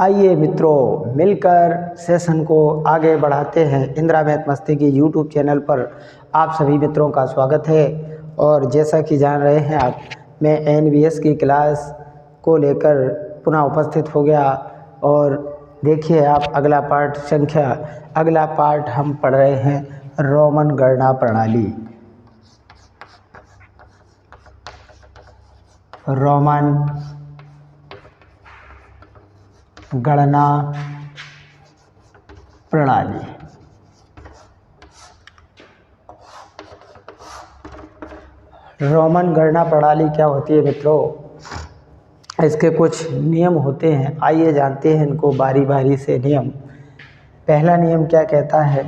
आइए मित्रों, मिलकर सेशन को आगे बढ़ाते हैं। इंदिरा मैथ मस्ती की यूट्यूब चैनल पर आप सभी मित्रों का स्वागत है। और जैसा कि जान रहे हैं आप, मैं एनवीएस की क्लास को लेकर पुनः उपस्थित हो गया। और देखिए आप अगला पार्ट हम पढ़ रहे हैं रोमन गणना प्रणाली। रोमन गणना प्रणाली। रोमन गणना प्रणाली क्या होती है मित्रों? इसके कुछ नियम होते हैं, आइए जानते हैं इनको बारी बारी से। नियम, पहला नियम क्या कहता है?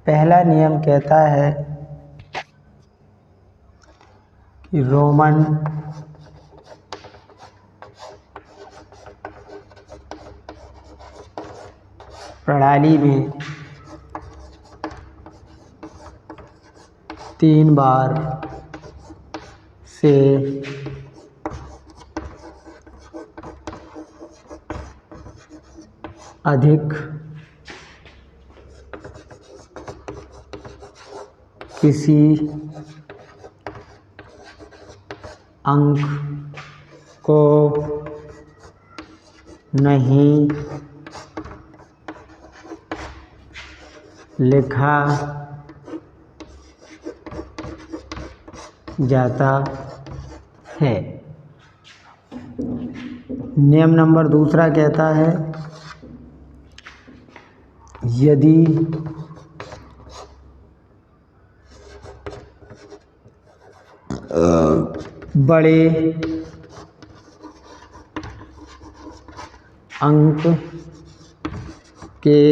पहला नियम कहता है कि रोमन प्रणाली में 3 बार से अधिक किसी अंक को नहीं लिखा जाता है। नियम नंबर दूसरा कहता है, यदि बड़े अंक के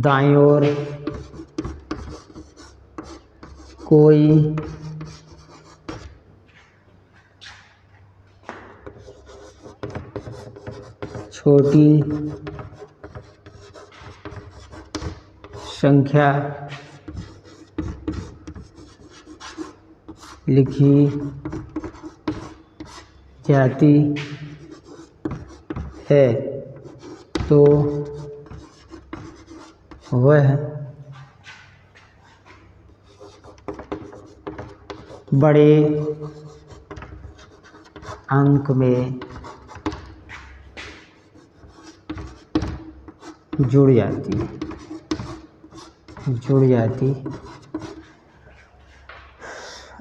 दाईं ओर कोई छोटी संख्या लिखी जाती है तो वह बड़े अंक में जुड़ जाती।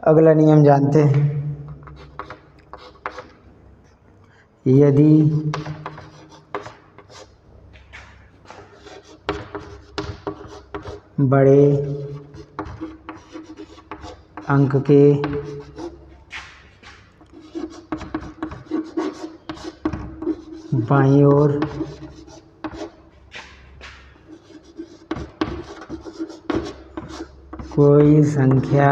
अगला नियम जानते हैं, यदि बड़े अंक के बाईं ओर कोई संख्या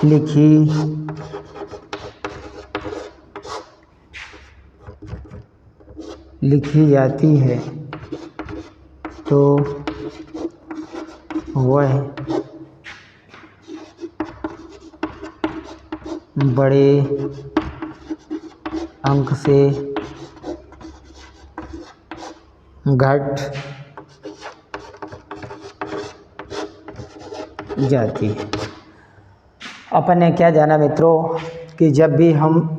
लिखी जाती है तो वह बड़े अंक से घट जाती है। अपन ने क्या जाना मित्रों कि जब भी हम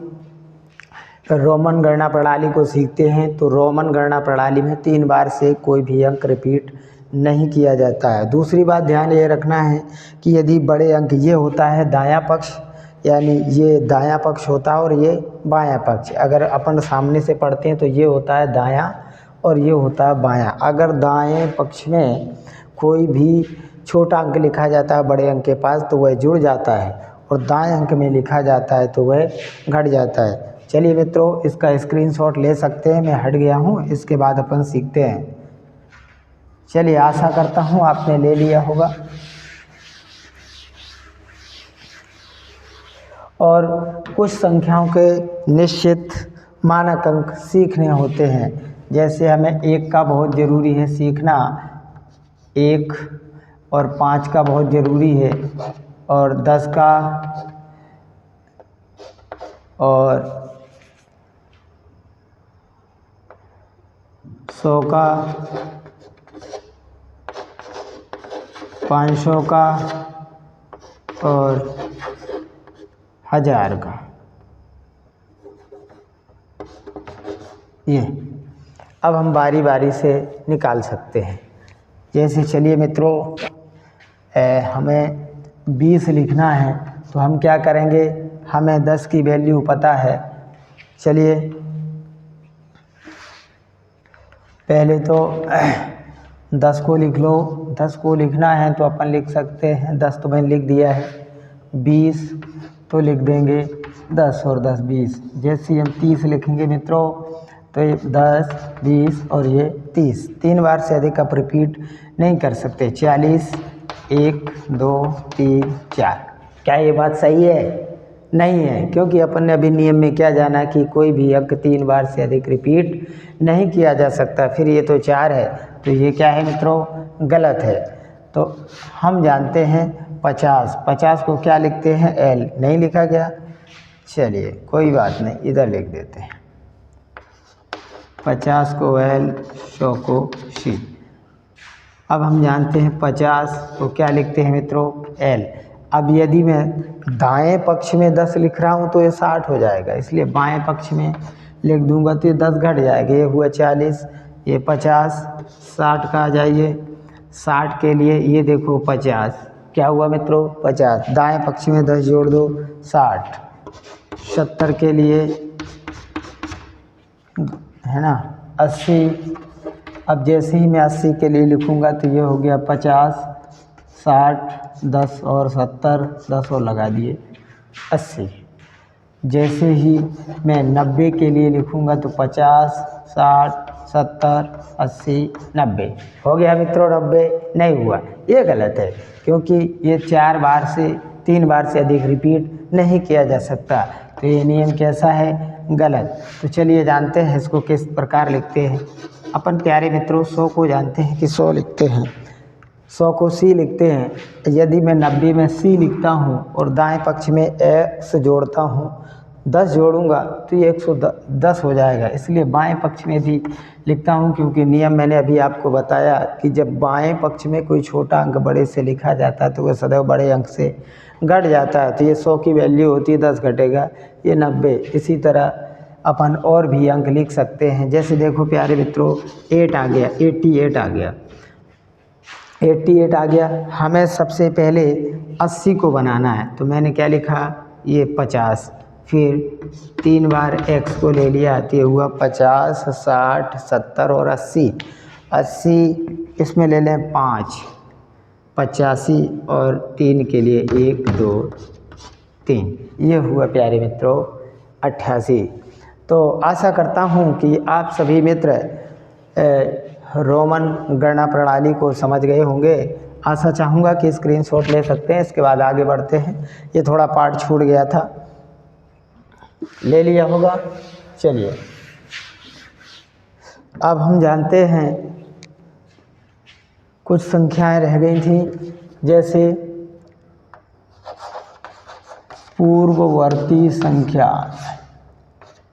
रोमन गणना प्रणाली को सीखते हैं तो रोमन गणना प्रणाली में 3 बार से कोई भी अंक रिपीट नहीं किया जाता है। दूसरी बात ध्यान ये रखना है कि यदि बड़े अंक, ये होता है दायां पक्ष, यानी ये दायां पक्ष होता है और ये बायां पक्ष। अगर अपन सामने से पढ़ते हैं तो ये होता है दायां और ये होता है बायां। अगर दाएं पक्ष में कोई भी छोटा अंक लिखा जाता है बड़े अंक के पास तो वह जुड़ जाता है, और दाएं अंक में लिखा जाता है तो वह घट जाता है। चलिए मित्रों, इसका स्क्रीनशॉट ले सकते हैं, मैं हट गया हूँ, इसके बाद अपन सीखते हैं। चलिए, आशा करता हूँ आपने ले लिया होगा। और कुछ संख्याओं के निश्चित मानक अंक सीखने होते हैं, जैसे हमें 1 का बहुत ज़रूरी है सीखना। 1 और 5 का बहुत ज़रूरी है, और 10 का और 100 का, 500 का और 1000 का। ये अब हम बारी बारी से निकाल सकते हैं। जैसे चलिए मित्रों, हमें 20 लिखना है तो हम क्या करेंगे, हमें 10 की वैल्यू पता है। चलिए पहले तो 10 को लिख लो। 10 को लिखना है तो अपन लिख सकते हैं, 10 तो मैंने लिख दिया है। 20 तो लिख देंगे 10 और 10 20। जैसे हम 30 लिखेंगे मित्रों तो ये 10 20 और ये 30, 3 बार से अधिक आप रिपीट नहीं कर सकते। 40 1 2 3 4। क्या ये बात सही है? नहीं है, क्योंकि अपन ने अभी नियम में क्या जाना कि कोई भी अंक 3 बार से अधिक रिपीट नहीं किया जा सकता। फिर ये तो 4 है, तो ये क्या है मित्रों, गलत है। तो हम जानते हैं 50, 50 को क्या लिखते हैं, L नहीं लिखा गया। चलिए कोई बात नहीं, इधर लिख देते हैं 50 को L, 100 को C। अब हम जानते हैं 50 को क्या लिखते हैं मित्रों, L। अब यदि मैं दाएं पक्ष में 10 लिख रहा हूँ तो ये 60 हो जाएगा, इसलिए बाएं पक्ष में लिख दूंगा तो ये 10 घट जाएगा। ये हुआ 40, ये 50, 60 का आ जाइए। 60 के लिए ये देखो 50, क्या हुआ मित्रों 50, दाएं पक्ष में 10 जोड़ दो 60। 70 के लिए है ना 80। अब जैसे ही मैं 80 के लिए लिखूंगा तो ये हो गया 50, 60, 10 और 70, 10 और लगा दिए 80। जैसे ही मैं 90 के लिए लिखूंगा तो 50, 60, 70, 80, 90 हो गया मित्रों। 90 नहीं हुआ, ये गलत है, क्योंकि ये 4 बार से 3 बार से अधिक रिपीट नहीं किया जा सकता। तो ये नियम कैसा है, गलत। तो चलिए जानते हैं इसको किस प्रकार लिखते हैं। अपन प्यारे मित्रों 100 को जानते हैं कि 100 लिखते हैं, 100 को C लिखते हैं। यदि मैं 90 में C लिखता हूँ और दाएं पक्ष में X जोड़ता हूँ, 10 जोड़ूंगा तो ये 110 हो जाएगा। इसलिए बाएं पक्ष में भी लिखता हूँ, क्योंकि नियम मैंने अभी आपको बताया कि जब बाएं पक्ष में कोई छोटा अंक बड़े से लिखा जाता है तो वह सदैव बड़े अंक से घट जाता है। तो ये 100 की वैल्यू होती है 10 घटेगा, ये 90। इसी तरह अपन और भी अंक लिख सकते हैं। जैसे देखो प्यारे मित्रों 8 आ गया, 88 आ गया, 88 आ गया। हमें सबसे पहले 80 को बनाना है, तो मैंने क्या लिखा, ये 50, फिर 3 बार x को ले लिया तो ये हुआ 50, 60, 70 और 80। 80 इसमें ले लें 5, 85 और 3 के लिए 1 2 3, ये हुआ प्यारे मित्रों 88। तो आशा करता हूँ कि आप सभी मित्र रोमन गणना प्रणाली को समझ गए होंगे। आशा चाहूँगा कि स्क्रीनशॉट ले सकते हैं, इसके बाद आगे बढ़ते हैं। ये थोड़ा पार्ट छूट गया था, ले लिया होगा। चलिए अब हम जानते हैं कुछ संख्याएं रह गई थी, जैसे पूर्ववर्ती संख्या,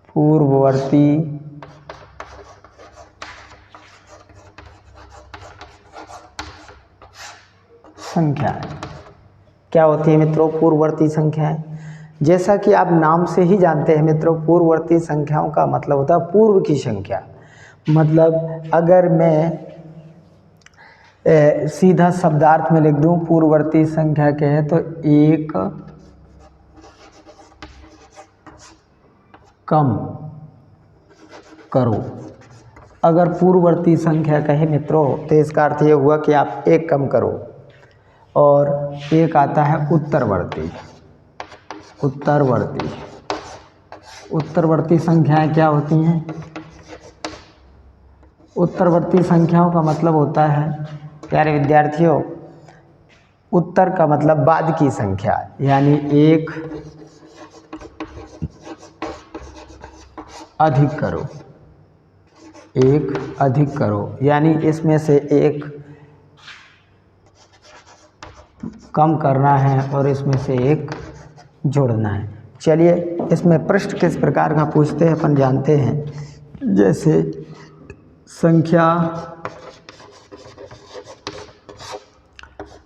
पूर्ववर्ती संख्याएं क्या होती है मित्रों, पूर्ववर्ती संख्याएं। जैसा कि आप नाम से ही जानते हैं मित्रों, पूर्ववर्ती संख्याओं का मतलब होता है पूर्व की संख्या। मतलब अगर मैं सीधा शब्दार्थ में लिख दूं पूर्ववर्ती संख्या क्या है, तो एक कम करो। अगर पूर्ववर्ती संख्या कहे मित्रों तो इसका अर्थ ये हुआ कि आप एक कम करो। और एक आता है उत्तरवर्ती। उत्तरवर्ती, उत्तरवर्ती संख्याएं क्या होती हैं? उत्तरवर्ती संख्याओं का मतलब होता है प्यारे विद्यार्थियों, उत्तर का मतलब बाद की संख्या, यानी एक अधिक करो, एक अधिक करो, यानी इसमें से एक कम करना है और इसमें से एक जोड़ना है। चलिए इसमें प्रश्न किस प्रकार का पूछते हैं अपन जानते हैं। जैसे संख्या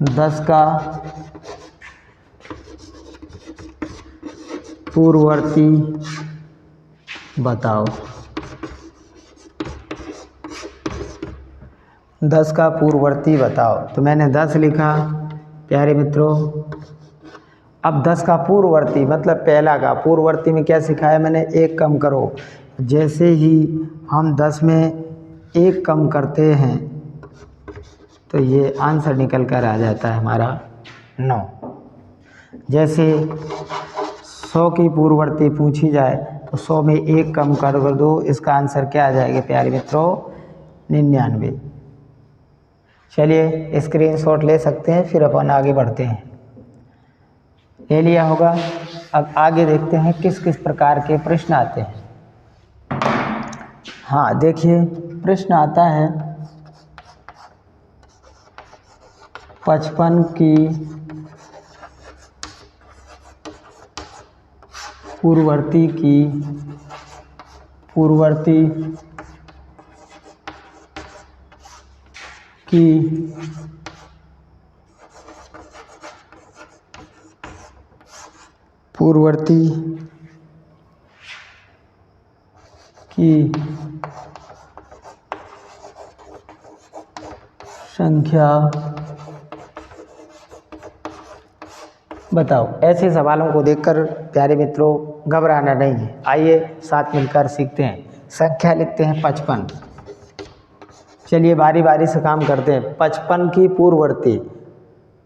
10 का पूर्ववर्ती बताओ। 10 का पूर्ववर्ती बताओ, तो मैंने 10 लिखा प्यारे मित्रों। अब 10 का पूर्ववर्ती मतलब पहला का पूर्ववर्ती में क्या सिखाया मैंने, एक कम करो। जैसे ही हम 10 में एक कम करते हैं तो ये आंसर निकल कर आ जाता है हमारा 9। जैसे 100 की पूर्ववर्ती पूछी जाए तो 100 में एक कम कर दो, इसका आंसर क्या आ जाएगा प्यारे मित्रों, 99। चलिए स्क्रीनशॉट ले सकते हैं, फिर अपन आगे बढ़ते हैं। ले लिया होगा। अब आगे देखते हैं किस किस प्रकार के प्रश्न आते हैं। हाँ देखिए प्रश्न आता है 55 की पूर्ववर्ती की संख्या बताओ। ऐसे सवालों को देखकर प्यारे मित्रों घबराना नहीं है। आइए साथ मिलकर सीखते हैं। संख्या लिखते हैं 55। चलिए बारी बारी से काम करते हैं। 55 की पूर्ववर्ती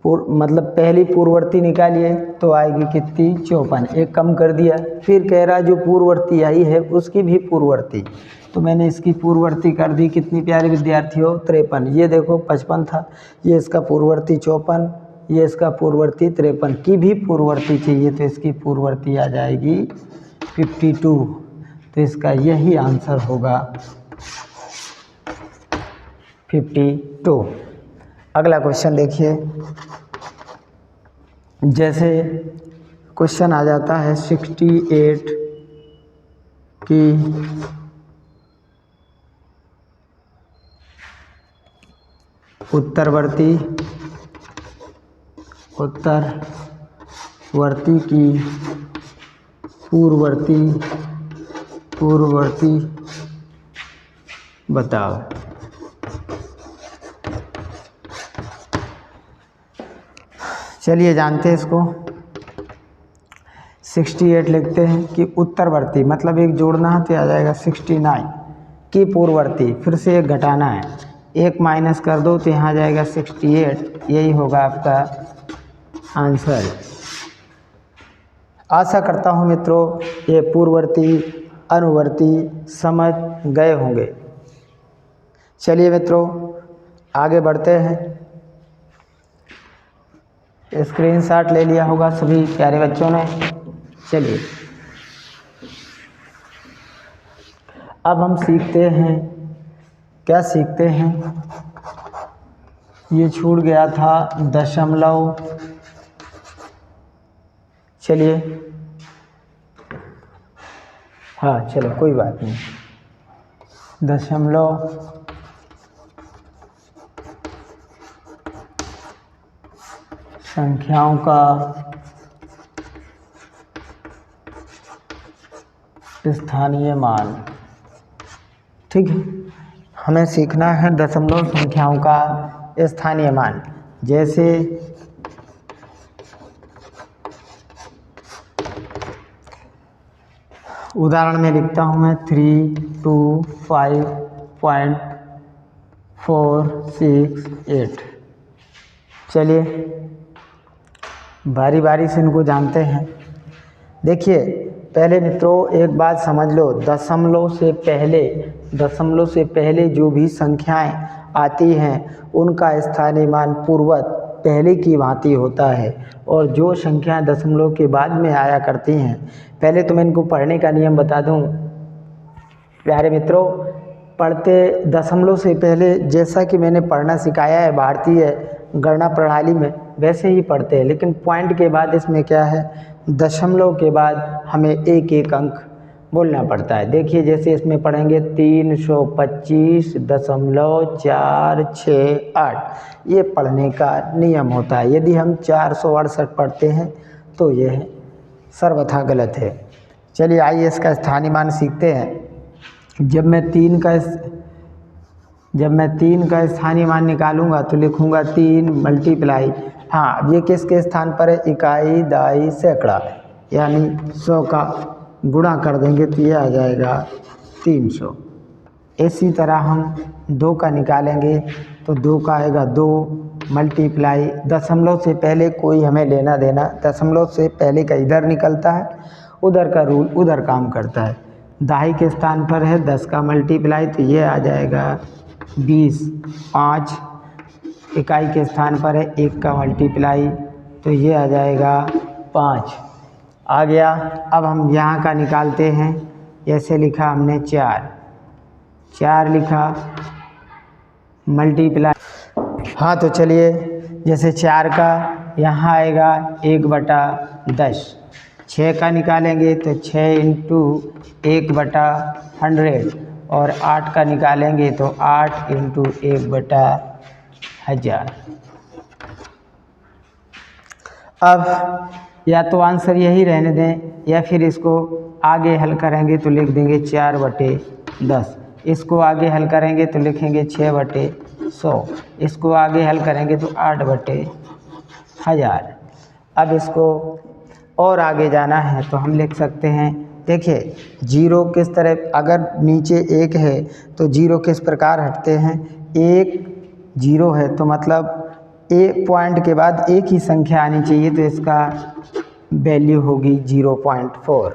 मतलब पहली पूर्ववर्ती निकालिए तो आएगी कितनी, 54। एक कम कर दिया, फिर कह रहा जो पूर्ववर्ती आई है उसकी भी पूर्ववर्ती, तो मैंने इसकी पूर्ववर्ती कर दी कितनी प्यारे विद्यार्थियों, 53। ये देखो 55 था, ये इसका पूर्ववर्ती 54, ये इसका पूर्ववर्ती 53 की भी पूर्ववर्ती चाहिए तो इसकी पूर्ववर्ती आ जाएगी 52। तो इसका यही आंसर होगा 52। अगला क्वेश्चन देखिए। जैसे क्वेश्चन आ जाता है 68 की उत्तरवर्ती की पूर्ववर्ती बताओ। चलिए जानते हैं इसको। 68 लिखते हैं कि उत्तरवर्ती मतलब एक जोड़ना है तो आ जाएगा 69 की पूर्ववर्ती, फिर से एक घटाना है, एक माइनस कर दो तो यहाँ आ जाएगा 68। यही होगा आपका आंसर। आशा करता हूँ मित्रों ये पूर्ववर्ती अनुवर्ती समझ गए होंगे। चलिए मित्रों आगे बढ़ते हैं। स्क्रीनशॉट ले लिया होगा सभी प्यारे बच्चों ने। चलिए अब हम सीखते हैं, क्या सीखते हैं, ये छूट गया था दशमलव। चलिए हाँ चलो कोई बात नहीं, दशमलव संख्याओं का स्थानीय मान। ठीक है, हमें सीखना है दशमलव संख्याओं का स्थानीय मान। जैसे उदाहरण में लिखता हूँ मैं 325.468। चलिए बारी बारी से इनको जानते हैं। देखिए पहले मित्रों एक बात समझ लो, दशमलव से पहले जो भी संख्याएं आती हैं उनका स्थानीय मान पूर्वत पहले की भांति होता है, और जो संख्याएं दशमलव के बाद में आया करती हैं, पहले तो मैं इनको पढ़ने का नियम बता दूं प्यारे मित्रों। पढ़ते दशमलव से पहले जैसा कि मैंने पढ़ना सिखाया है भारतीय गणना प्रणाली में, वैसे ही पढ़ते हैं, लेकिन पॉइंट के बाद इसमें क्या है, दशमलव के बाद हमें एक एक अंक बोलना पड़ता है। देखिए जैसे इसमें पढ़ेंगे 325.468, ये पढ़ने का नियम होता है। यदि हम 468 पढ़ते हैं तो यह सर्वथा गलत है। चलिए आइए इसका स्थानीय मान सीखते हैं। जब मैं 3 का स्थानीय मान निकालूंगा तो लिखूंगा 3 मल्टीप्लाई, हाँ ये किसके स्थान पर है, इकाई, दहाई, सैकड़ा, यानी 100 का गुणा कर देंगे तो ये आ जाएगा 300। इसी तरह हम 2 का निकालेंगे तो 2 का आएगा 2 मल्टीप्लाई, दशमलव से पहले कोई हमें लेना देना, दशमलव से पहले का इधर निकलता है, उधर का रूल उधर काम करता है। दहाई के स्थान पर है 10 का मल्टीप्लाई तो ये आ जाएगा 20। 5 इकाई के स्थान पर है 1 का मल्टीप्लाई तो ये आ जाएगा 5। आ गया। अब हम यहाँ का निकालते हैं। जैसे लिखा हमने 4 लिखा मल्टीप्लाई, हाँ तो चलिए जैसे 4 का यहाँ आएगा 1/10। 6 का निकालेंगे तो 6 इंटू 1/100, और 8 का निकालेंगे तो 8 इंटू 1/1000। अब या तो आंसर यही रहने दें या फिर इसको आगे हल करेंगे तो लिख देंगे 4/10। इसको आगे हल करेंगे तो लिखेंगे 6/100। इसको आगे हल करेंगे तो 8/1000। अब इसको और आगे जाना है तो हम लिख सकते हैं, देखिए जीरो किस तरह, अगर नीचे 1 है तो जीरो किस प्रकार हटते हैं, 1 0 है तो मतलब एक पॉइंट के बाद एक ही संख्या आनी चाहिए, तो इसका वैल्यू होगी 0.4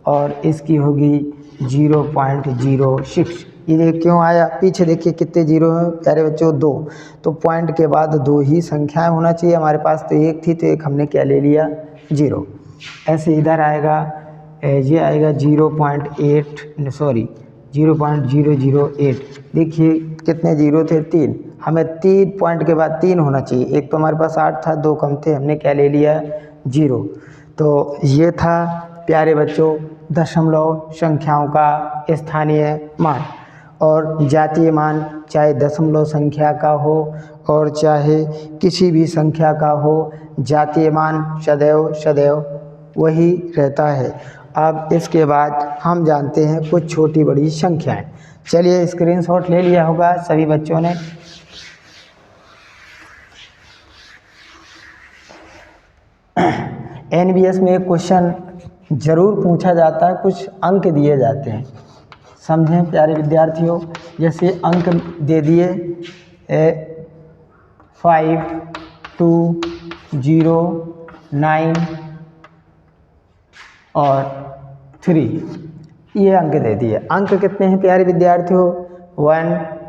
और इसकी होगी 0.06। ये क्यों आया, पीछे देखिए कितने जीरो हैं प्यारे बच्चों, 2, तो पॉइंट के बाद 2 ही संख्याएं होना चाहिए। हमारे पास तो 1 थी तो 1 हमने क्या ले लिया, 0। ऐसे इधर आएगा, ये आएगा 0.008। देखिए कितने जीरो थे, 3। हमें 3 पॉइंट के बाद 3 होना चाहिए, एक तो हमारे पास 8 था, 2 कम थे, हमने क्या ले लिया, 0। तो ये था प्यारे बच्चों दशमलव संख्याओं का स्थानीय मान। और जातीय मान चाहे दशमलव संख्या का हो और चाहे किसी भी संख्या का हो, जातीय मान सदैव वही रहता है। अब इसके बाद हम जानते हैं कुछ छोटी बड़ी संख्याएं। चलिए स्क्रीनशॉट ले लिया होगा सभी बच्चों ने। एनबीएस में एक क्वेश्चन ज़रूर पूछा जाता है, कुछ अंक दिए जाते हैं, समझें प्यारे विद्यार्थियों। जैसे अंक दे दिए 5, 2, 0, 9 और 3, ये अंक दे दिए। अंक कितने हैं प्यारे विद्यार्थियों, 1,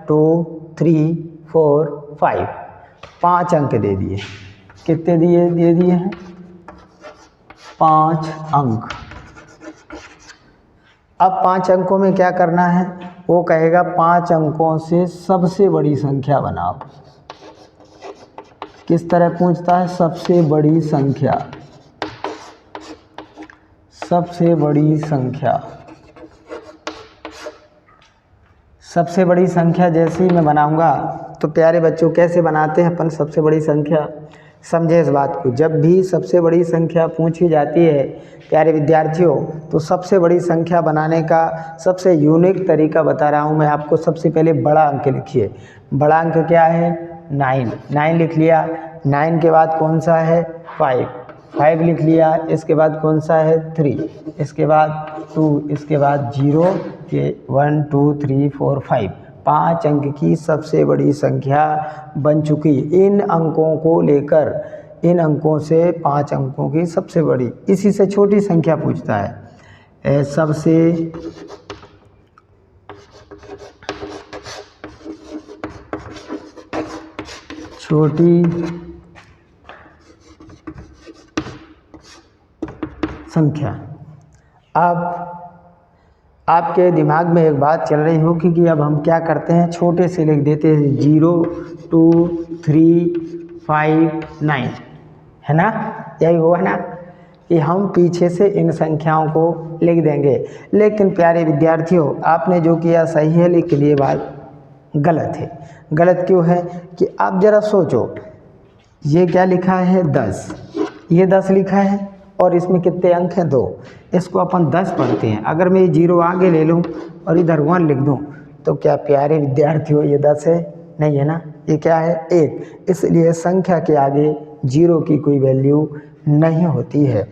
2, 3, 4, 5, 5 अंक दे दिए। कितने दे दिए हैं, 5 अंक। अब 5 अंकों में क्या करना है, वो कहेगा 5 अंकों से सबसे बड़ी संख्या बनाओ। किस तरह पूछता है, सबसे बड़ी संख्या, सबसे बड़ी संख्या। सबसे बड़ी संख्या जैसे ही मैं बनाऊंगा तो प्यारे बच्चों कैसे बनाते हैं अपन सबसे बड़ी संख्या, समझे इस बात को। जब भी सबसे बड़ी संख्या पूछी जाती है प्यारे विद्यार्थियों, तो सबसे बड़ी संख्या बनाने का सबसे यूनिक तरीका बता रहा हूँ मैं आपको। सबसे पहले बड़ा अंक लिखिए। बड़ा अंक क्या है, 9 लिख लिया। 9 के बाद कौन सा है, 5 लिख लिया। इसके बाद कौन सा है, 3, इसके बाद 2, इसके बाद 0, ये 1, 2, 3, 4, 5, 5 अंक की सबसे बड़ी संख्या बन चुकी। इन अंकों को लेकर, इन अंकों से 5 अंकों की सबसे बड़ी, इसी से छोटी संख्या पूछता है। सबसे छोटी संख्या। अब आपके दिमाग में एक बात चल रही होगी कि अब हम क्या करते हैं, छोटे से लिख देते हैं 0, 2, 3, 5, 9। है ना, यही हुआ ना कि हम पीछे से इन संख्याओं को लिख देंगे। लेकिन प्यारे विद्यार्थियों, आपने जो किया सही है, लेकिन ये बात गलत है। गलत क्यों है कि आप ज़रा सोचो, ये क्या लिखा है 10, ये 10 लिखा है और इसमें कितने अंक हैं 2, इसको अपन 10 पढ़ते हैं। अगर मैं ये 0 आगे ले लूँ और इधर 1 लिख दूँ तो क्या प्यारे विद्यार्थियों ये 10 है? नहीं है ना, ये क्या है 1। इसलिए संख्या के आगे 0 की कोई वैल्यू नहीं होती है।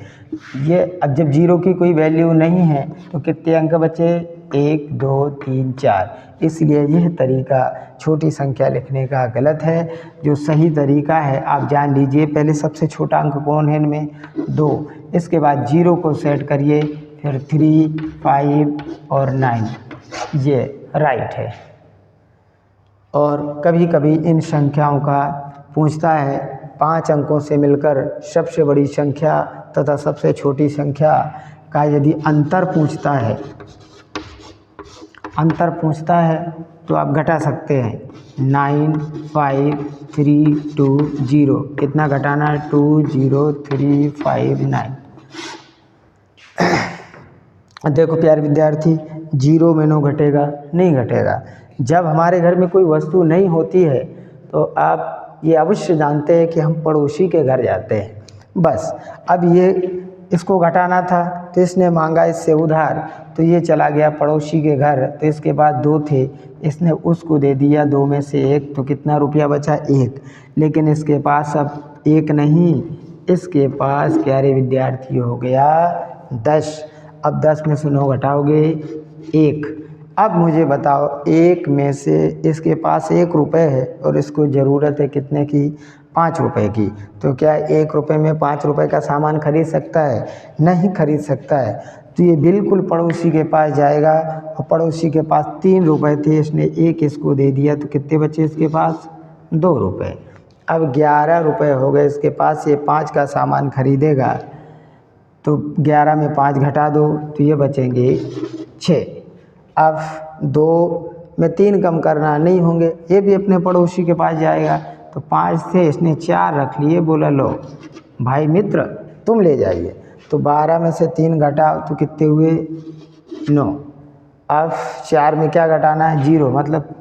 ये अब जब 0 की कोई वैल्यू नहीं है तो कितने अंक बचे? 1 2 3 4। इसलिए यह तरीका छोटी संख्या लिखने का गलत है। जो सही तरीका है आप जान लीजिए, पहले सबसे छोटा अंक कौन है इनमें? 2। इसके बाद 0 को सेट करिए, फिर 3 5 और 9, ये राइट है। और कभी कभी इन संख्याओं का पूछता है 5 अंकों से मिलकर सबसे बड़ी संख्या तथा सबसे छोटी संख्या का यदि अंतर पूछता है तो आप घटा सकते हैं। 9 5 3 2 0, कितना घटाना है? 2 0 3 5 9। देखो प्यारे विद्यार्थी, 0 में 9 घटेगा? नहीं घटेगा। जब हमारे घर में कोई वस्तु नहीं होती है तो आप ये अवश्य जानते हैं कि हम पड़ोसी के घर जाते हैं। बस अब ये इसको घटाना था तो इसने मांगा इससे उधार, तो ये चला गया पड़ोसी के घर। तो इसके बाद 2 थे, इसने उसको दे दिया 2 में से 1, तो कितना रुपया बचा? 1। लेकिन इसके पास अब 1 नहीं, इसके पास प्यारे विद्यार्थी हो गया 10। अब 10 में से 9 घटाओगे 1। अब मुझे बताओ, 1 में से इसके पास 1 रुपये है और इसको ज़रूरत है कितने की? 5 रुपये की। तो क्या 1 रुपये में 5 रुपये का सामान खरीद सकता है? नहीं खरीद सकता है। तो ये बिल्कुल पड़ोसी के पास जाएगा और पड़ोसी के पास 3 रुपये थे, इसने 1 इसको दे दिया, तो कितने बचे इसके पास? 2 रुपये। अब 11 रुपये हो गए इसके पास, ये 5 का सामान खरीदेगा, तो 11 में 5 घटा दो तो ये बचेंगे 6। अब 2 में 3 कम करना नहीं होंगे, ये भी अपने पड़ोसी के पास जाएगा, तो 5 थे, इसने 4 रख लिए, बोला लो भाई मित्र तुम ले जाइए। तो 12 में से 3 घटाओ तो कितने हुए? 9। अब 4 में क्या घटाना है? 0, मतलब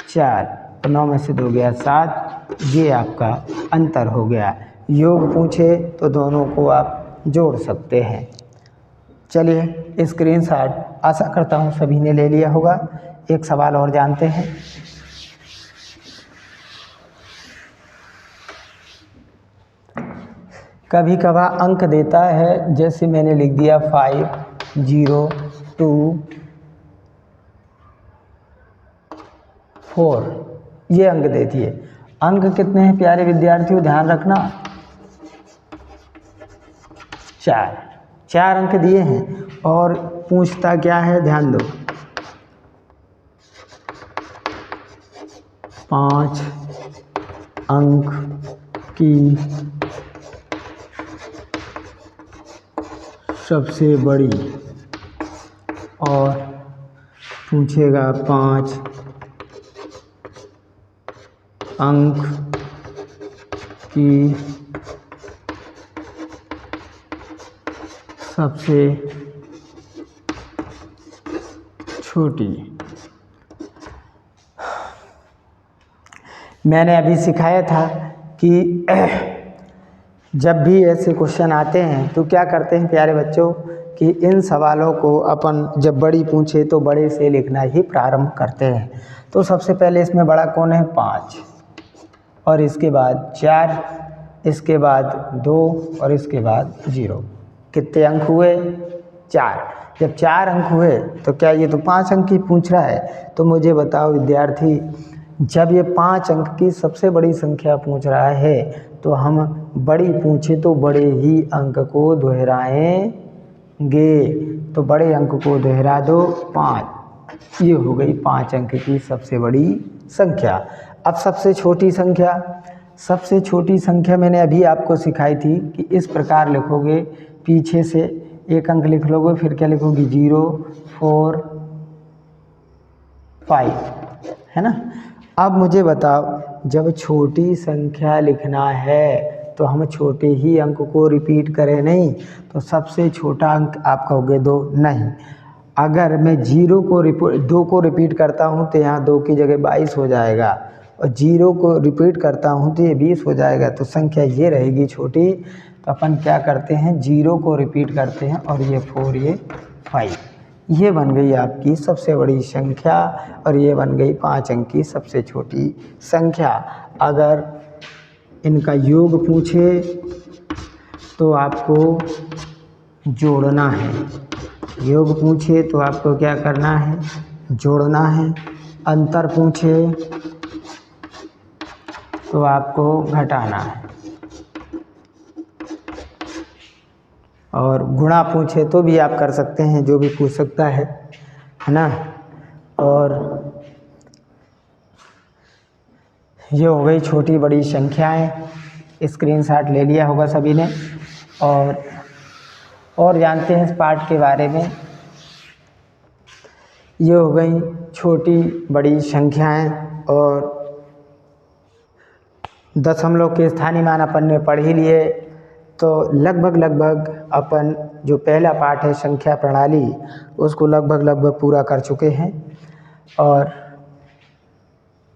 4, तो 9 में से 2 गया 7। ये आपका अंतर हो गया। योग पूछे तो दोनों को आप जोड़ सकते हैं। चलिए स्क्रीनशॉट आशा करता हूँ सभी ने ले लिया होगा। एक सवाल और जानते हैं। कभी कभार अंक देता है, जैसे मैंने लिख दिया 5 0 2 4, ये अंक देती है। अंक कितने हैं प्यारे विद्यार्थियों? ध्यान रखना, 4 अंक दिए हैं। और पूछता क्या है? ध्यान दो, 5 अंक की सबसे बड़ी, और पूछेगा 5 अंक की सबसे छोटी। मैंने अभी सिखाया था कि जब भी ऐसे क्वेश्चन आते हैं तो क्या करते हैं प्यारे बच्चों कि इन सवालों को अपन जब बड़ी पूछे तो बड़े से लिखना ही प्रारंभ करते हैं। तो सबसे पहले इसमें बड़ा कौन है? 5, और इसके बाद 4, इसके बाद 2 और इसके बाद 0। कितने अंक हुए? 4। जब 4 अंक हुए तो क्या ये तो 5 अंक की पूछ रहा है? तो मुझे बताओ विद्यार्थी, जब ये 5 अंक की सबसे बड़ी संख्या पूछ रहा है तो हम बड़ी पूछे तो बड़े ही अंक को दोहराएंगे। तो बड़े अंक को दोहरा दो 5, ये हो गई 5 अंक की सबसे बड़ी संख्या। अब सबसे छोटी संख्या मैंने अभी आपको सिखाई थी कि इस प्रकार लिखोगे, पीछे से 1 अंक लिख लोगे, फिर क्या लिखोगे? 0 4 5, है ना। अब मुझे बताओ, जब छोटी संख्या लिखना है तो हम छोटे ही अंक को रिपीट करें नहीं, तो सबसे छोटा अंक आप कहोगे 2 नहीं। अगर मैं 2 को रिपीट करता हूँ तो यहाँ 2 की जगह 22 हो जाएगा, और 0 को रिपीट करता हूँ तो ये 20 हो जाएगा, तो संख्या ये रहेगी छोटी। तो अपन क्या करते हैं, 0 को रिपीट करते हैं और ये 4 ये 5, ये बन गई आपकी सबसे बड़ी संख्या, और ये बन गई 5 अंक की सबसे छोटी संख्या। अगर इनका योग पूछे तो आपको जोड़ना है, योग पूछे तो आपको क्या करना है, जोड़ना है। अंतर पूछे तो आपको घटाना है, और गुणा पूछे तो भी आप कर सकते हैं, जो भी पूछ सकता है ना। और ये हो गई छोटी बड़ी संख्याएं। स्क्रीनशॉट ले लिया होगा सभी ने। और जानते हैं इस पाठ के बारे में। ये हो गई छोटी बड़ी संख्याएं, और दशमलव के स्थानीय मान अपन ने पढ़ ही लिए। तो लगभग अपन जो पहला पाठ है संख्या प्रणाली, उसको लगभग पूरा कर चुके हैं, और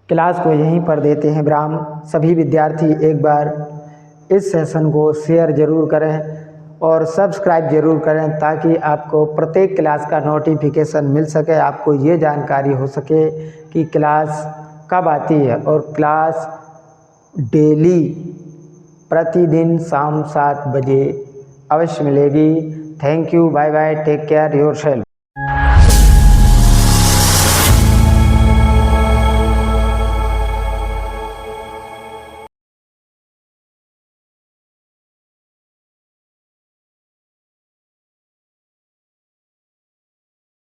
क्लास को यहीं पर देते हैं विराम। सभी विद्यार्थी एक बार इस सेशन को शेयर ज़रूर करें और सब्सक्राइब ज़रूर करें, ताकि आपको प्रत्येक क्लास का नोटिफिकेशन मिल सके, आपको ये जानकारी हो सके कि क्लास कब आती है। और क्लास डेली प्रतिदिन शाम 7 बजे अवश्य मिलेगी। Thank you, bye bye, take care yourself.